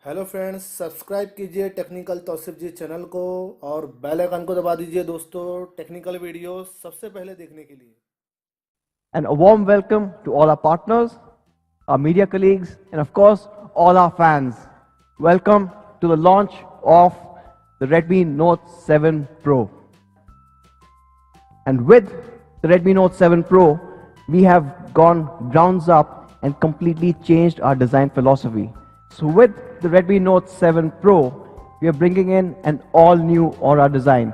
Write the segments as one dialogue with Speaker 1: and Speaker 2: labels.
Speaker 1: Hello friends, subscribe कीजिए technical Tausif जी channel को और बेल आइकन को दबा दीजिए दोस्तों, टेक्निकल वीडियो सबसे पहले देखने के लिए।
Speaker 2: And a warm welcome to all our partners, our media colleagues, and of course, all our fans. Welcome to the launch of the Redmi Note 7 Pro. And with the Redmi Note 7 Pro, we have gone grounds up and completely changed our design philosophy. So with the Redmi Note 7 Pro, we are bringing in an all-new Aura design.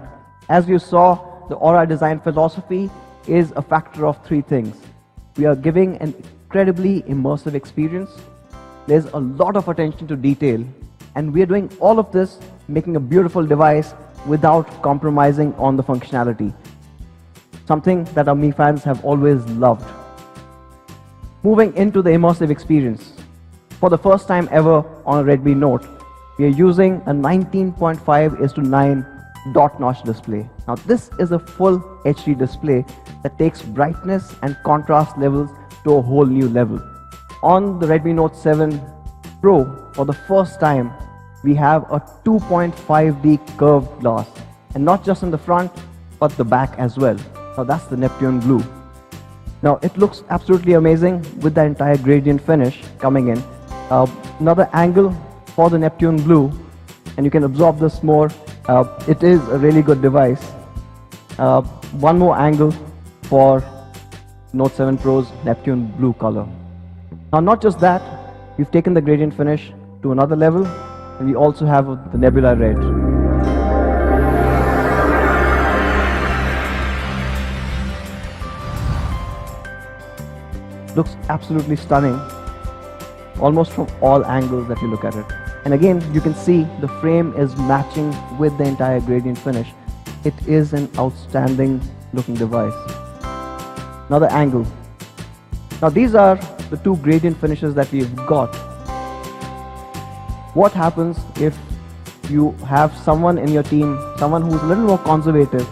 Speaker 2: As you saw, the Aura design philosophy is a factor of three things. We are giving an incredibly immersive experience. There's a lot of attention to detail, and we are doing all of this, making a beautiful device without compromising on the functionality. Something that our Mi fans have always loved. Moving into the immersive experience. For the first time ever on a Redmi Note, we are using a 19.5:9 dot notch display. Now this is a full HD display that takes brightness and contrast levels to a whole new level. On the Redmi Note 7 Pro, for the first time, we have a 2.5D curved glass, and not just in the front, but the back as well. Now that's the Neptune Blue. Now it looks absolutely amazing with the entire gradient finish coming in. Another angle for the Neptune Blue, and you can absorb this more. It is a really good device. One more angle for Note 7 Pro's Neptune Blue color. Now not just that, we've taken the gradient finish to another level, and we also have the Nebula Red. Looks absolutely stunning, almost from all angles that you look at it. And again, you can see the frame is matching with the entire gradient finish. It is an outstanding looking device. Another angle. Now these are the two gradient finishes that we've got. What happens if you have someone in your team, someone who's a little more conservative,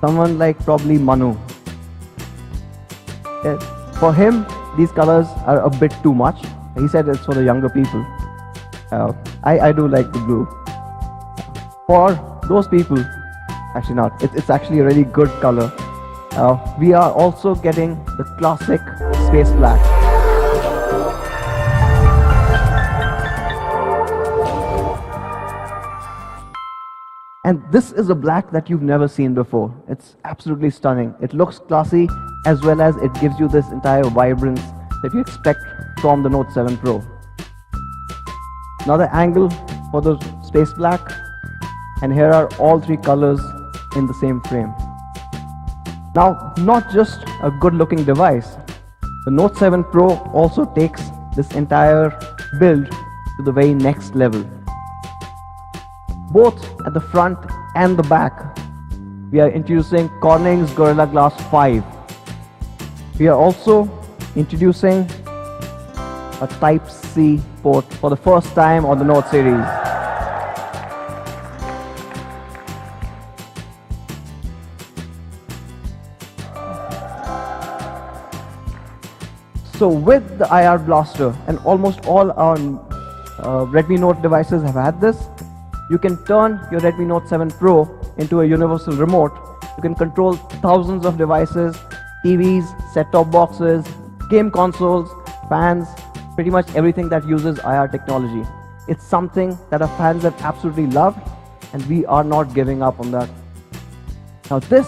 Speaker 2: someone like probably Manu? For him, these colors are a bit too much. He said it's for the younger people. I do like the blue. For those people, actually not. It's actually a really good color. We are also getting the classic space black. And this is a black that you've never seen before. It's absolutely stunning. It looks classy, as well as it gives you this entire vibrance that you expect from the Note 7 Pro. Another angle for the space black, and here are all three colors in the same frame. Now, not just a good looking device, the Note 7 Pro also takes this entire build to the very next level. Both at the front and the back, we are introducing Corning's Gorilla Glass 5. We are also introducing a Type-C port for the first time on the Note series. So with the IR blaster, and almost all our Redmi Note devices have had this, you can turn your Redmi Note 7 Pro into a universal remote. You can control thousands of devices, TVs, set-top boxes, game consoles, fans, pretty much everything that uses IR technology. It's something that our fans have absolutely loved, and we are not giving up on that. Now this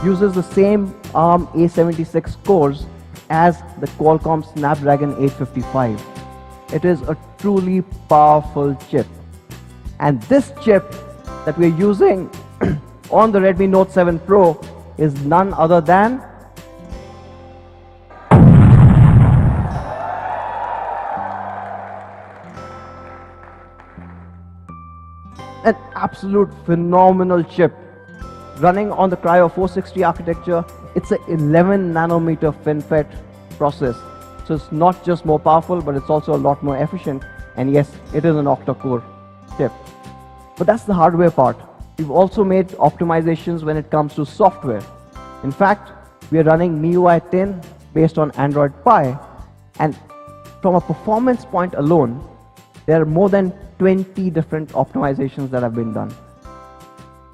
Speaker 2: uses the same ARM A76 cores as the Qualcomm Snapdragon 855. It is a truly powerful chip. And this chip that we're using on the Redmi Note 7 Pro is none other than an absolute phenomenal chip running on the Cryo 460 architecture. It's an 11 nanometer FinFET process, so it's not just more powerful, but it's also a lot more efficient. And yes, it is an octa-core chip. But that's the hardware part. We've also made optimizations when it comes to software. In fact, we are running MIUI 10 based on Android Pie, and from a performance point alone, there are more than 20 different optimizations that have been done.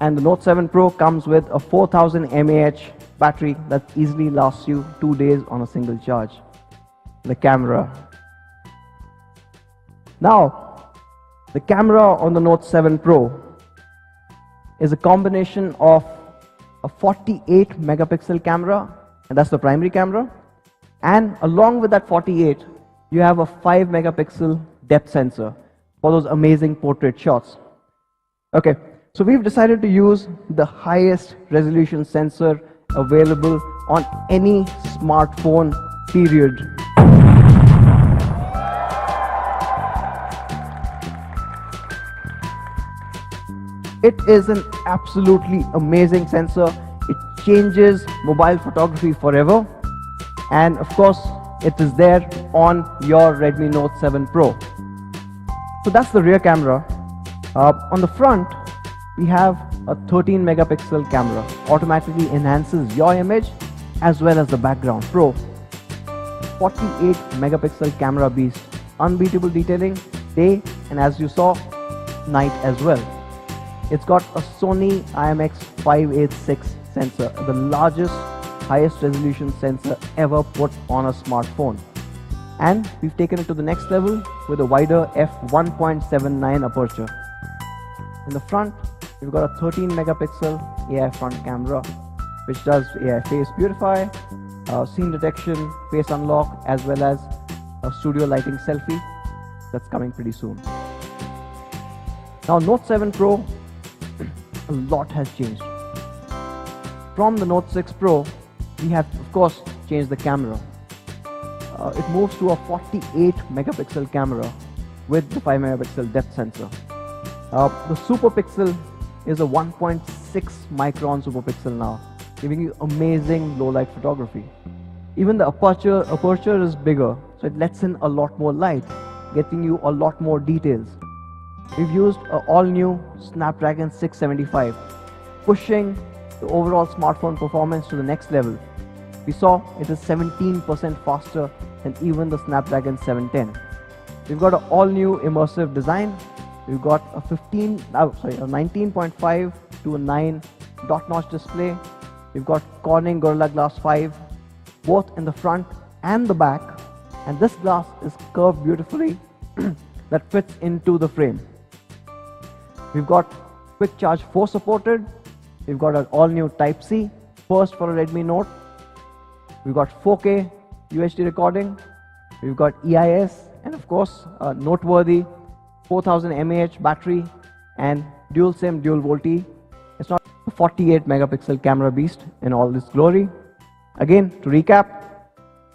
Speaker 2: And the Note 7 Pro comes with a 4000 mAh battery that easily lasts you 2 days on a single charge. The camera. Now, the camera on the Note 7 Pro is a combination of a 48 megapixel camera, and that's the primary camera, and along with that 48, you have a 5 megapixel depth sensor for those amazing portrait shots. Okay, so we've decided to use the highest resolution sensor available on any smartphone, period. It is an absolutely amazing sensor. It changes mobile photography forever. And of course, it is there on your Redmi Note 7 Pro. So that's the rear camera. On the front, we have a 13 megapixel camera. Automatically enhances your image as well as the background. Pro. 48 megapixel camera beast. Unbeatable detailing, day and as you saw, night as well. It's got a Sony IMX586 sensor, the largest, highest resolution sensor ever put on a smartphone. And we've taken it to the next level with a wider f1.79 aperture. In the front, we've got a 13 megapixel AI front camera, which does AI face beautify, scene detection, face unlock, as well as a studio lighting selfie that's coming pretty soon. Now, Note 7 Pro, a lot has changed. From the Note 6 Pro, we have of course changed the camera. It moves to a 48 megapixel camera with the 5 megapixel depth sensor. The super pixel is a 1.6 micron super pixel now, giving you amazing low light photography. Even the aperture is bigger, so it lets in a lot more light, getting you a lot more details. We've used an all-new Snapdragon 675, pushing the overall smartphone performance to the next level. We saw it is 17% faster than even the Snapdragon 710. We've got an all-new immersive design. We've got a 19.5 to a 9 dot notch display. We've got Corning Gorilla Glass 5, both in the front and the back. And this glass is curved beautifully that fits into the frame. We've got Quick Charge 4 supported. We've got an all-new Type-C, first for a Redmi Note. We've got 4K UHD recording. We've got EIS, and of course, a noteworthy 4000 mAh battery and dual SIM, dual VoLTE. It's not a 48 megapixel camera beast in all this glory. Again, to recap,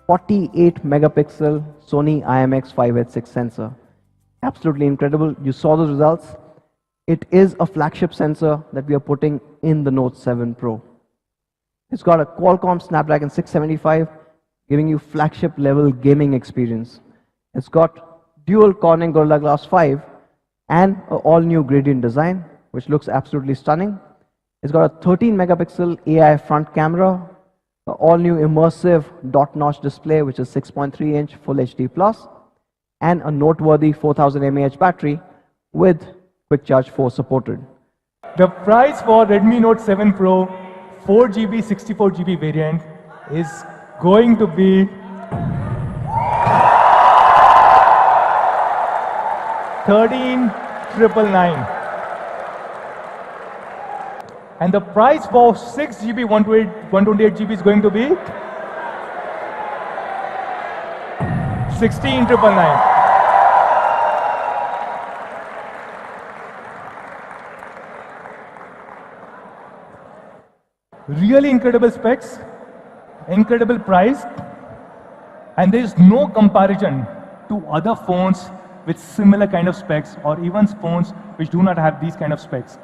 Speaker 2: 48 megapixel Sony IMX586 sensor. Absolutely incredible. You saw the results. It is a flagship sensor that we are putting in the Note 7 Pro. It's got a Qualcomm Snapdragon 675, giving you flagship level gaming experience. It's got dual Corning Gorilla Glass 5 and an all-new gradient design, which looks absolutely stunning. It's got a 13 megapixel AI front camera, an all-new immersive dot notch display, which is 6.3 inch Full HD Plus, and a noteworthy 4000 mAh battery with Quick Charge 4 supported.
Speaker 3: The price for Redmi Note 7 Pro 4GB 64GB variant is going to be $13,999. And the price for 6GB 128GB is going to be $16,999. Really incredible specs, incredible price, and there is no comparison to other phones with similar kind of specs or even phones which do not have these kind of specs.